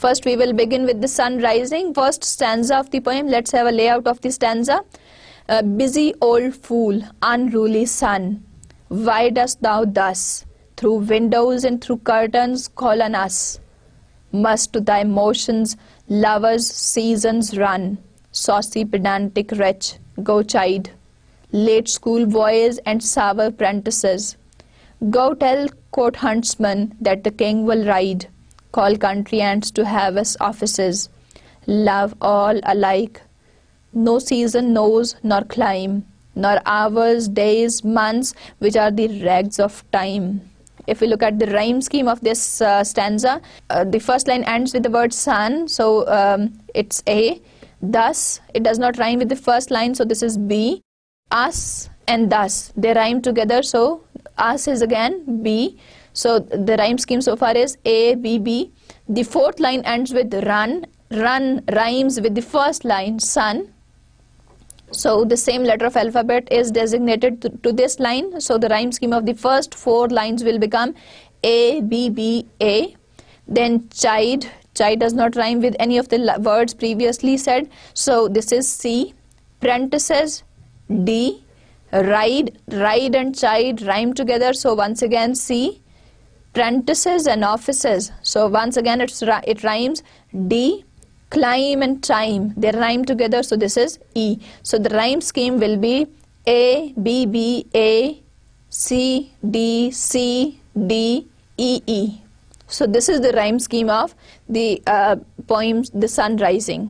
First we will begin with the sun rising. First stanza of the poem. Let's have a layout of the stanza. Busy old fool, unruly sun, why dost thou thus through windows and through curtains call on us? Must to thy motions lovers' seasons run? Saucy pedantic wretch, go chide late school boys and sour prentices. Go tell court huntsmen that the king will ride. Call country ants to have us offices. Love all alike. No season knows nor clime, nor hours, days, months, which are the rags of time. If we look at the rhyme scheme of this stanza, the first line ends with the word sun, so it's A. Thus, it does not rhyme with the first line, so this is B. Us and thus, they rhyme together, so us is again B. So the rhyme scheme so far is A, B, B. The fourth line ends with run. Run rhymes with the first line, sun. So the same letter of alphabet is designated to this line. So the rhyme scheme of the first four lines will become A, B, B, A. Then chide. Chide does not rhyme with any of the words previously said. So this is C. Prentices, D. Ride. Ride and chide rhyme together. So once again C. Prentices and offices. So once again it rhymes D. Climb and time, they rhyme together, so this is E. So the rhyme scheme will be A, B, B, A, C, D, C, D, E, E. So this is the rhyme scheme of the poem The Sun Rising.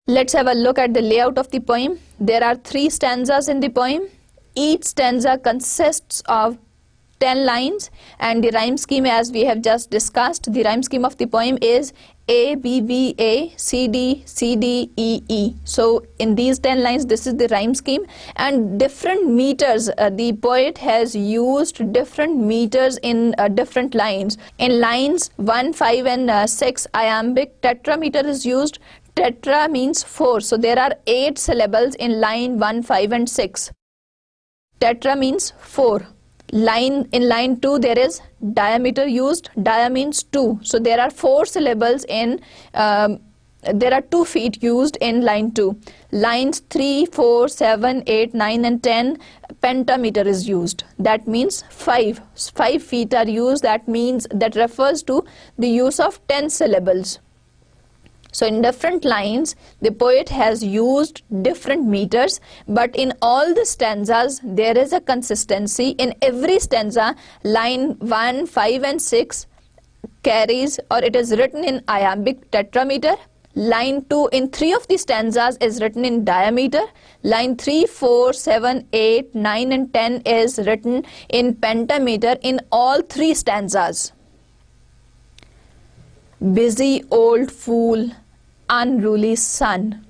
Let's have a look at the layout of the poem. There are 3 stanzas in the poem. Each stanza consists of 10 lines, and the rhyme scheme, as we have just discussed, the rhyme scheme of the poem is A, B, B, A, C, D, C, D, E, E. So in these 10 lines, this is the rhyme scheme, and different meters, the poet has used different meters in different lines. In lines 1, 5 and 6, iambic tetrameter is used. Tetra means 4, so there are 8 syllables in line 1, 5 and 6. Tetra means 4. In line 2 there is diameter used. Dia means 2, so there are 4 syllables in there are 2 feet used in line 2. Lines 3, 4, 7, 8, 9 and 10, pentameter is used. That means 5 feet are used. That refers to the use of 10 syllables. So in different lines, the poet has used different meters, but in all the stanzas, there is a consistency. In every stanza, line 1, 5 and 6 carries, or it is written in iambic tetrameter. Line 2 in 3 of the stanzas is written in diameter. Line 3, 4, 7, 8, 9 and 10 is written in pentameter in all 3 stanzas. Busy old fool, unruly sun,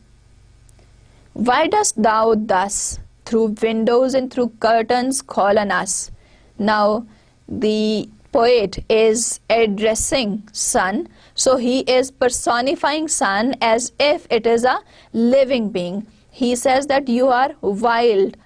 why dost thou thus through windows and through curtains call on us? Now the poet is addressing sun, so he is personifying sun as if it is a living being. He says that you are wild,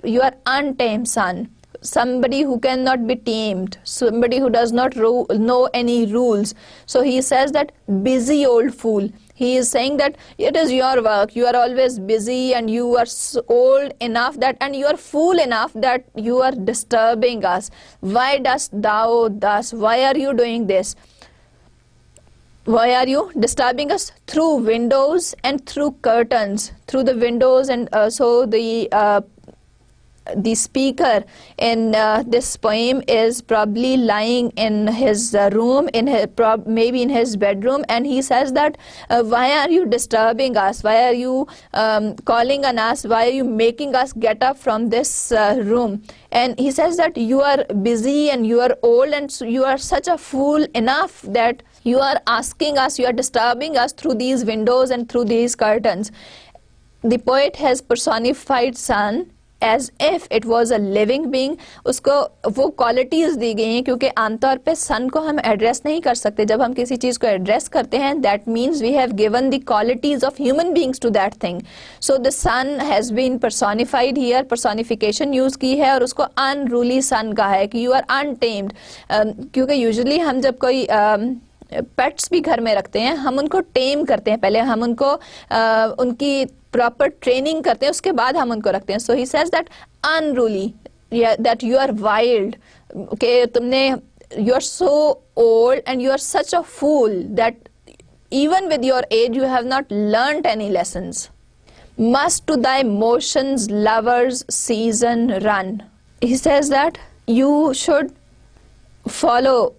you are untamed sun, somebody who cannot be tamed, somebody who does not know any rules. So he says that busy old fool. He is saying that it is your work, you are always busy and you are so old enough that, and you are fool enough that you are disturbing us. Why dost thou thus? Why are you doing this? Why are you disturbing us? Through windows and through curtains. Through the windows, and so the speaker in this poem is probably lying in his room, maybe in his bedroom, and he says that why are you disturbing us? Why are you calling on us? Why are you making us get up from this room? And he says that you are busy and you are old and you are such a fool enough that you are asking us, you are disturbing us through these windows and through these curtains. The poet has personified sun as if it was a living being. उसको वो qualities दी गई हैं, क्योंकि आमतौर पे sun को हम address नहीं कर सकते. जब हम किसी चीज़ को address करते हैं, that means we have given the qualities of human beings to that thing. So the sun has been personified here, personification use की है, और उसको unruly sun कहा है कि you are untamed. क्योंकि usually हम जब कोई पेट्स भी घर में रखते हैं, हम उनको टेम करते हैं, पहले हम उनको उनकी प्रॉपर ट्रेनिंग करते हैं, उसके बाद हम उनको रखते हैं. So he says that unruly, that you are wild, कि तुमने, you are so old and you are such a fool that even with your age you have not learnt any lessons. Must to thy motions lovers season run. He says that you should follow,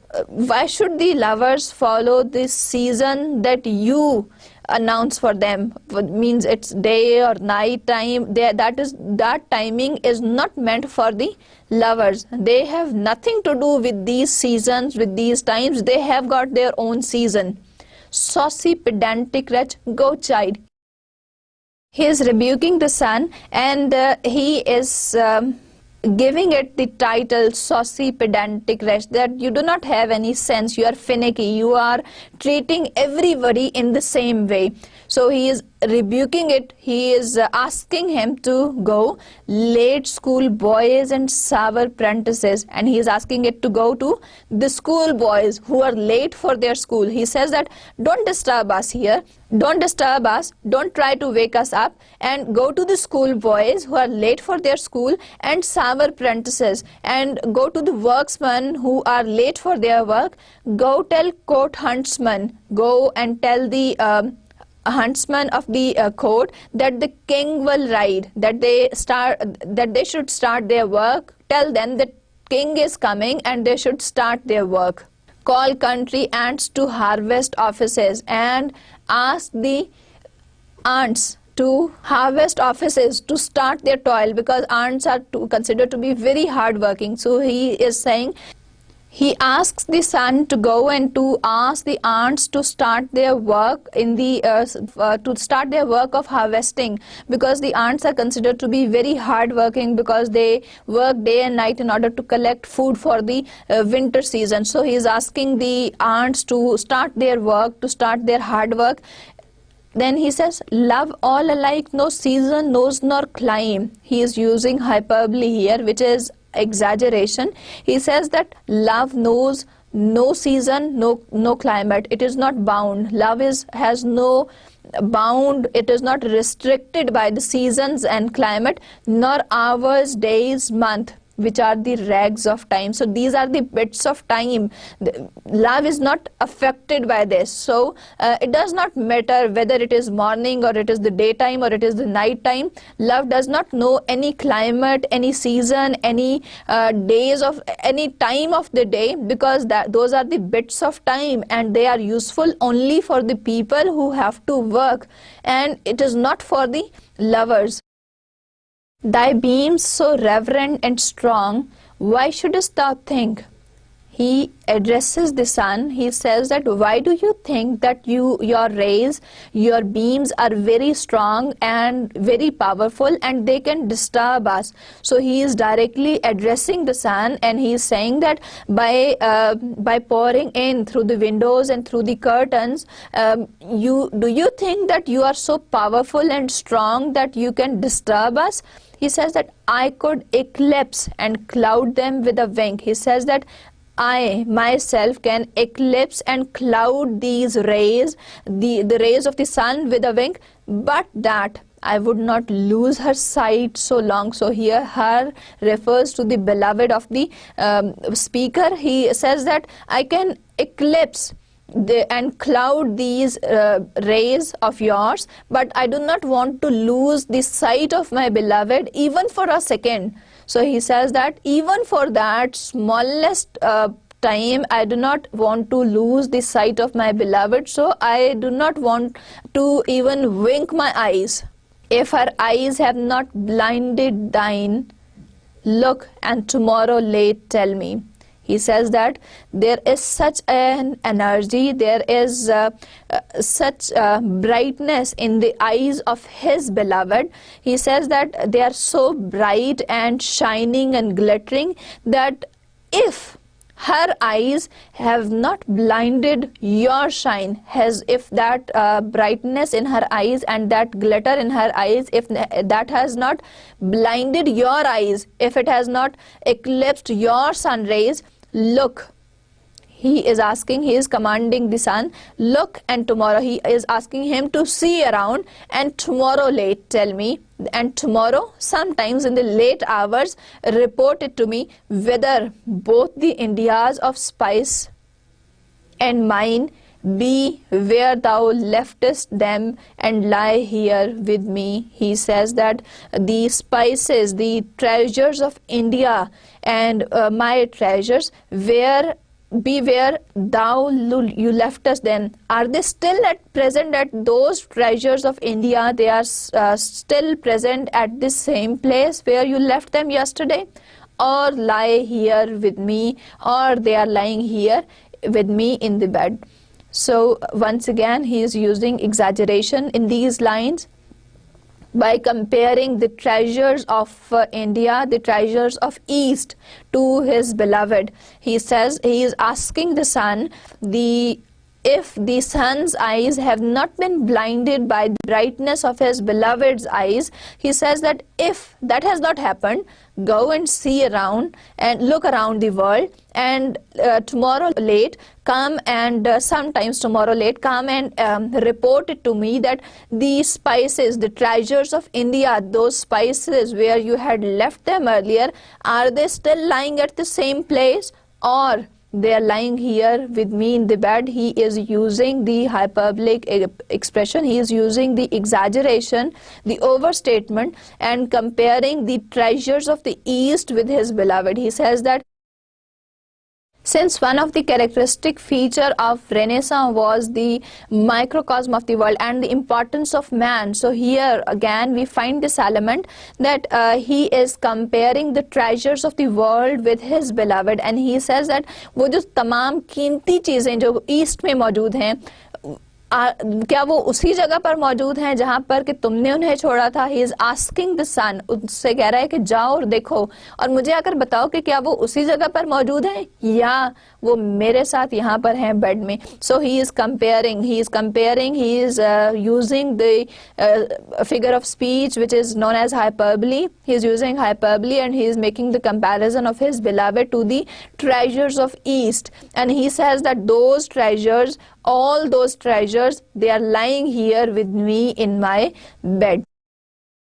why should the lovers follow this season that you announce for them? Means it's day or night time, that timing is not meant for the lovers. They have nothing to do with these seasons, with these times. They have got their own season. Saucy pedantic wretch, go chide. He is rebuking the sun, and he is giving it the title saucy pedantic wretch, that you do not have any sense, you are finicky, you are treating everybody in the same way. So he is rebuking it. He is asking him to go late school boys and sour apprentices, and he is asking it to go to the school boys who are late for their school. He says that don't disturb us here, don't disturb us, don't try to wake us up, and go to the school boys who are late for their school and sour apprentices, and go to the worksmen who are late for their work. Go tell court huntsman, go and tell the huntsman of the court that the king will ride, that they should start their work. Tell them that king is coming and they should start their work. Call country ants to harvest offices, and ask the ants to harvest offices to start their toil, because ants are considered to be very hard working. So he is saying, he asks the sun to go and to ask the ants to start their work in the to start their work of harvesting, because the ants are considered to be very hard working, because they work day and night in order to collect food for the winter season. So he is asking the ants to start their work, to start their hard work. Then he says, love all alike, no season knows nor clime. He is using hyperbole here, which is exaggeration. He says that love knows no season, no climate. It is not bound. Love has no bound. It is not restricted by the seasons and climate, nor hours, days, month, which are the rags of time. So these are the bits of time. Love is not affected by this. So it does not matter whether it is morning or it is the daytime or it is the night time. Love does not know any climate, any season, any days of any time of the day, because those are the bits of time, and they are useful only for the people who have to work, and it is not for the lovers. Thy beams so reverent and strong, why shouldest thou think? He addresses the sun. He says that why do you think that your rays, your beams are very strong and very powerful, and they can disturb us? So he is directly addressing the sun, and he is saying that by pouring in through the windows and through the curtains, do you think that you are so powerful and strong that you can disturb us? He says that I could eclipse and cloud them with a wink. He says that I myself can eclipse and cloud these rays, the rays of the sun with a wink, but that I would not lose her sight so long. So here her refers to the beloved of the speaker. He says that I can eclipse and cloud these rays of yours, but I do not want to lose the sight of my beloved even for a second. So he says that even for that smallest time, I do not want to lose the sight of my beloved, so I do not want to even wink my eyes. If her eyes have not blinded thine, look and tomorrow late tell me. He says that there is such an energy, there is such brightness in the eyes of his beloved. He says that they are so bright and shining and glittering that if her eyes have not blinded your shine, if that brightness in her eyes and that glitter in her eyes, if that has not blinded your eyes, if it has not eclipsed your sun rays, look. he is commanding the sun, look, and tomorrow he is asking him to see around, and tomorrow late tell me, and tomorrow sometimes in the late hours report it to me whether both the Indias of spice and mine be where thou leftest them, and lie here with me. He says that the spices, the treasures of India and my treasures, where thou you left us them, are they still at present at those treasures of India? They are still present at the same place where you left them yesterday, or lie here with me, or they are lying here with me in the bed. So once again he is using exaggeration in these lines by comparing the treasures of India, the treasures of East, to his beloved. He says he is asking the sun, if the sun's eyes have not been blinded by the brightness of his beloved's eyes, he says that if that has not happened, go and see around and look around the world, and tomorrow late come and sometimes tomorrow late come and report it to me that the spices, the treasures of India, those spices where you had left them earlier, are they still lying at the same place, or they are lying here with me in the bed? He is using the hyperbolic expression, he is using the exaggeration, the overstatement, and comparing the treasures of the East with his beloved. He says that since one of the characteristic feature of Renaissance was the microcosm of the world and the importance of man, so here again we find this element that he is comparing the treasures of the world with his beloved, and he says that वो जो तमाम कीमती चीजें जो east में मौजूद हैं, क्या वो उसी जगह पर मौजूद हैं जहां पर कि तुमने उन्हें छोड़ा था? ही इज आस्किंग द सन, उससे कह रहा है कि जाओ और देखो और मुझे आकर बताओ कि क्या वो उसी जगह पर मौजूद हैं या वो मेरे साथ यहाँ पर हैं बेड में. So he is comparing, he is using the figure of speech which is known as hyperbole. He is using hyperbole and he is making the comparison of his beloved to the treasures of East, and he says that those treasures, all those treasures, they are lying here with me in my bed.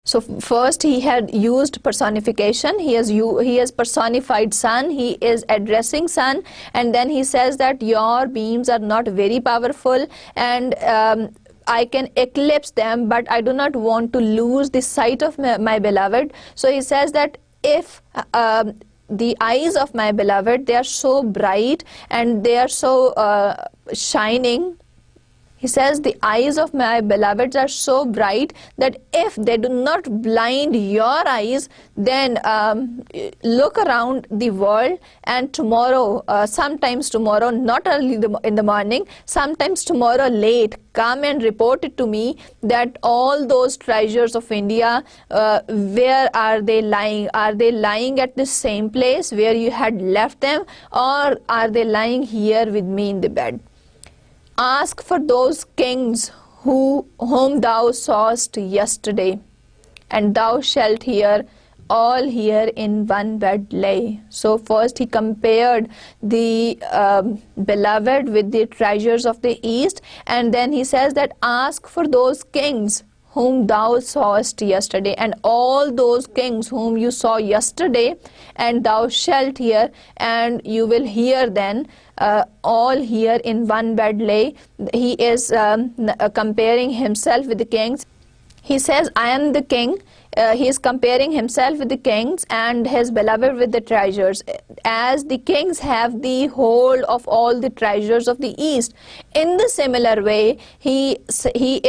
So first he had used personification, he has personified sun, he is addressing sun, and then he says that your beams are not very powerful and I can eclipse them, but I do not want to lose the sight of my beloved. So he says that if the eyes of my beloved, they are so bright and they are so shining. He says the eyes of my beloveds are so bright that if they do not blind your eyes, then look around the world, and tomorrow, sometimes tomorrow, not early in the morning, sometimes tomorrow late, come and report it to me that all those treasures of India, where are they lying? Are they lying at the same place where you had left them, or are they lying here with me in the bed? Ask for those kings whom thou sawest yesterday, and thou shalt hear all here in one bed lay. So first he compared the beloved with the treasures of the East, and then he says that ask for those kings whom thou sawest yesterday, and all those kings whom you saw yesterday, and thou shalt hear, and you will hear then, all here in one bed lay. He is comparing himself with the kings. He says, I am the king. He is comparing himself with the kings and his beloved with the treasures. As the kings have the hold of all the treasures of the East, in the similar way, he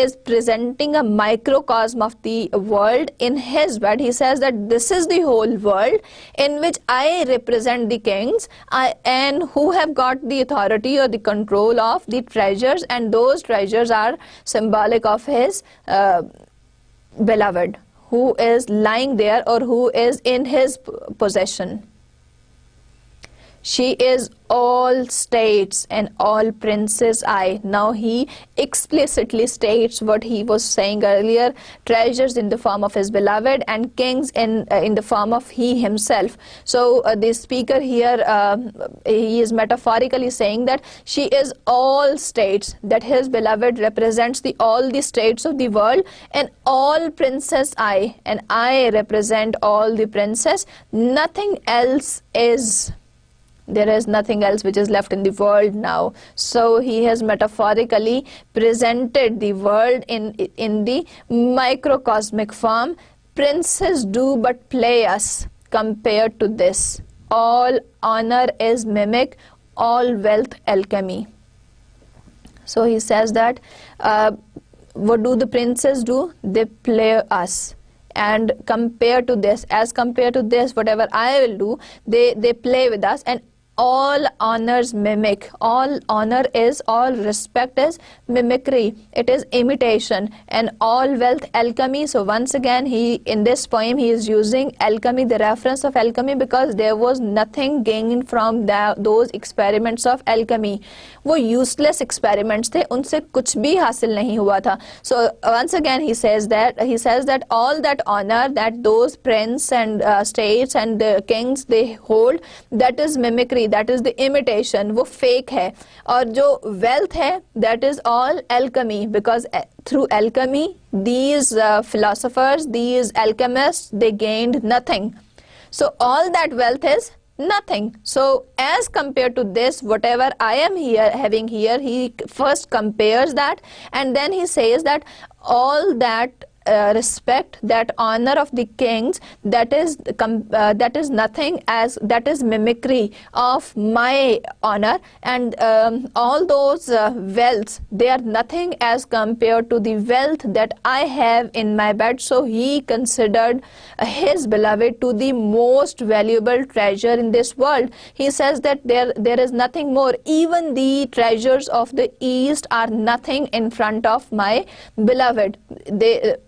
is presenting a microcosm of the world in his bed. He says that this is the whole world in which I represent the kings and who have got the authority or the control of the treasures, and those treasures are symbolic of his beloved, who is lying there or who is in his possession. She is all states and all princes I. Now he explicitly states what he was saying earlier, treasures in the form of his beloved and kings in the form of he himself. So the speaker here, he is metaphorically saying that she is all states, that his beloved represents all the states of the world, and all princess I, and I represent all the princess. Nothing else is. There is nothing else which is left in the world now. So he has metaphorically presented the world in the microcosmic form. Princes do but play us compared to this. All honor is mimic, all wealth alchemy. So he says that what do the princes do? They play us. And compared to this, as compared to this, whatever I will do, they play with us. And all honors mimic. All honor is, all respect is mimicry. It is imitation. And all wealth alchemy. So once again, in this poem he is using alchemy, the reference of alchemy, because there was nothing gained from those experiments of alchemy. वो useless experiments थे, उनसे कुछ भी हासिल नहीं हुआ था. So once again he says that all that honor that those prince and states and kings they hold, that is mimicry, that is the imitation. वो fake है. और जो wealth है, that is all alchemy, because through alchemy these philosophers, these alchemists, they gained nothing. So all that wealth is nothing. So as compared to this, whatever I am having here, he first compares that, and then he says that all that respect, that honor of the kings, that is nothing, as that is mimicry of my honor, and all those wealths, they are nothing as compared to the wealth that I have in my bed. So he considered his beloved to the most valuable treasure in this world. He says that there is nothing more. Even the treasures of the east are nothing in front of my beloved.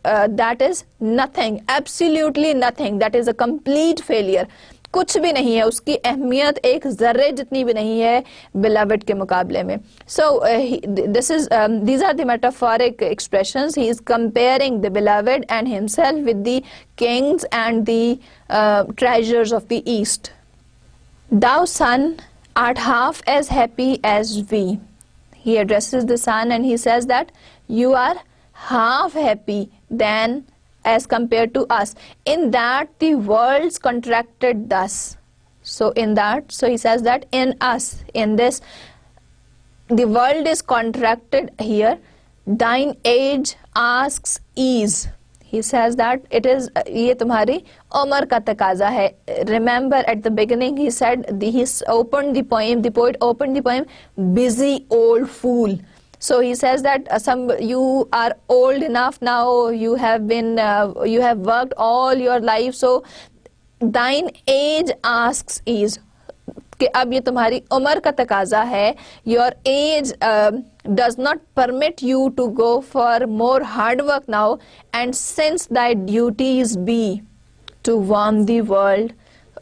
That is nothing, absolutely nothing. That is a complete failure. कुछ भी नहीं है, उसकी अहमियत एक ज़र्रे जितनी भी नहीं है beloved के मुकाबले में. So these are the metaphoric expressions. He is comparing the beloved and himself with the kings and the treasures of the east. Thou sun art half as happy as we. He addresses the sun and he says that you are half happy than as compared to us, in that the worlds contracted thus. So he says that in us, in this, the world is contracted here. Thine age asks ease. He says that it is, ये तुम्हारी उम्र का तकाजा है. Remember at the beginning he said, he opened the poem, the poet opened the poem, busy old fool. So he says that you are old enough now, you have worked all your life, so thine age asks ease. कि अब ये तुम्हारी उम्र का तकाजा है. Your age does not permit you to go for more hard work now, and since thy duties be to warm the world,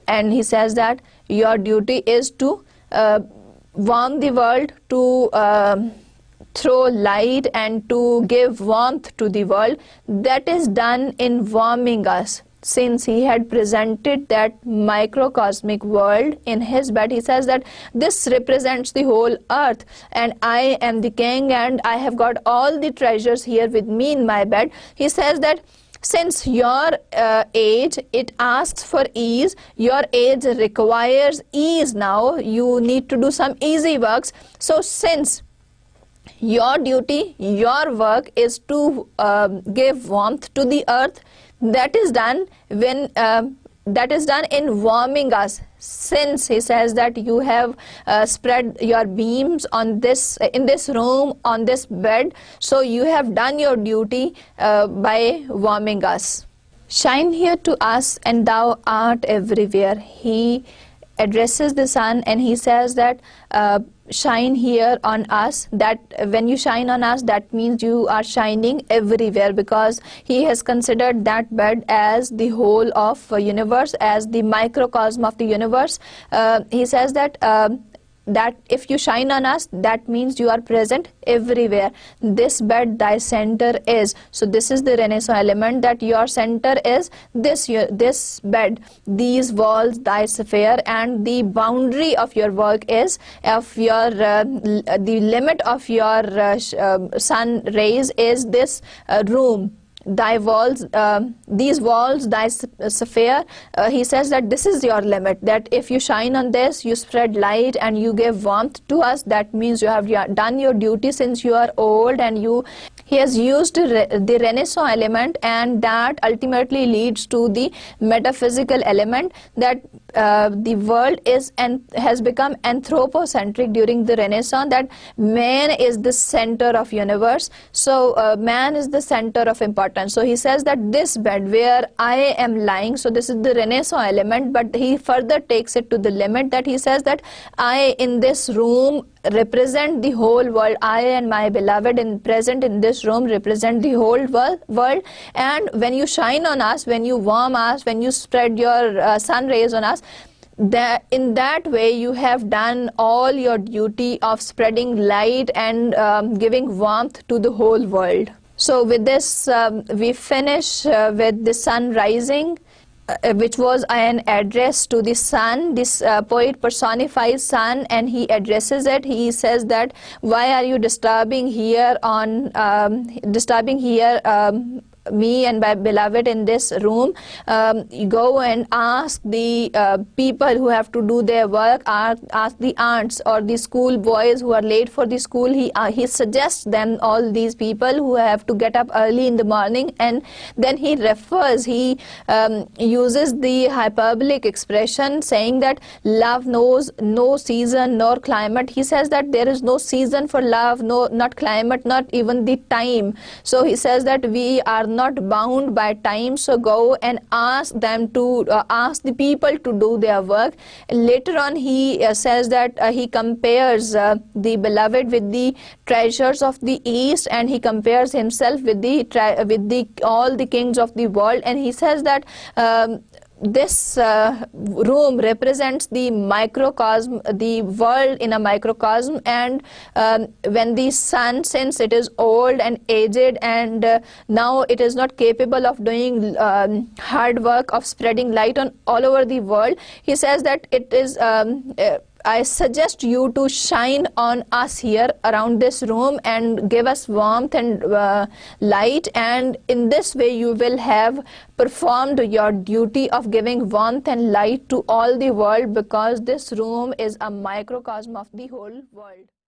and he says that your duty is to warm the world, to throw light and to give warmth to the world. That is done in warming us. Since he had presented that microcosmic world in his bed, he says that this represents the whole earth, and I am the king, and I have got all the treasures here with me in my bed. He says that since your age, it asks for ease, your age requires ease now, you need to do some easy works. So since your duty, your work is to give warmth to the earth, that is done in warming us. Since he says that you have spread your beams on in this room, on this bed, so you have done your duty by warming us. Shine here to us, and thou art everywhere. He addresses the sun and he says that shine here on us, that when you shine on us, that means you are shining everywhere, because he has considered that bed as the whole of universe, as the microcosm of the universe. He says that that if you shine on us, that means you are present everywhere. This bed thy center is. So this is the Renaissance element, that your center is this bed, these walls thy sphere, and the boundary of your work is, of your the limit of your sun rays is this room, thy walls, these walls thy sphere. He says that this is your limit, that if you shine on this, you spread light and you give warmth to us, that means you have done your duty since you are old. And he has used the Renaissance element, and that ultimately leads to the metaphysical element, that the world is and has become anthropocentric during the Renaissance, that man is the center of universe. So man is the center of importance. So he says that this bed where I am lying, so this is the Renaissance element, but he further takes it to the limit, that he says that I in this room represent the whole world. I and my beloved present in this room represent the whole world. And when you shine on us, when you warm us, when you spread your sun rays on us, that in that way you have done all your duty of spreading light and giving warmth to the whole world. So with this we finish with the sun rising, which was an address to the sun. This poet personifies sun and he addresses it. He says that why are you disturbing here me and my beloved in this room? You go and ask the people who have to do their work, ask the aunts or the school boys who are late for the school. He suggests them, all these people who have to get up early in the morning, and then he refers, he uses the hyperbolic expression saying that love knows no season nor climate. He says that there is no season for love, no, not climate, not even the time. So he says that we are not bound by time, so go and ask them to ask the people to do their work. Later on he says that he compares the beloved with the treasures of the east, and he compares himself with the all the kings of the world, and he says that this room represents the microcosm, the world in a microcosm. And when the sun, since it is old and aged and now it is not capable of doing hard work of spreading light on all over the world, he says that it is I suggest you to shine on us here around this room and give us warmth and light, and in this way you will have performed your duty of giving warmth and light to all the world, because this room is a microcosm of the whole world.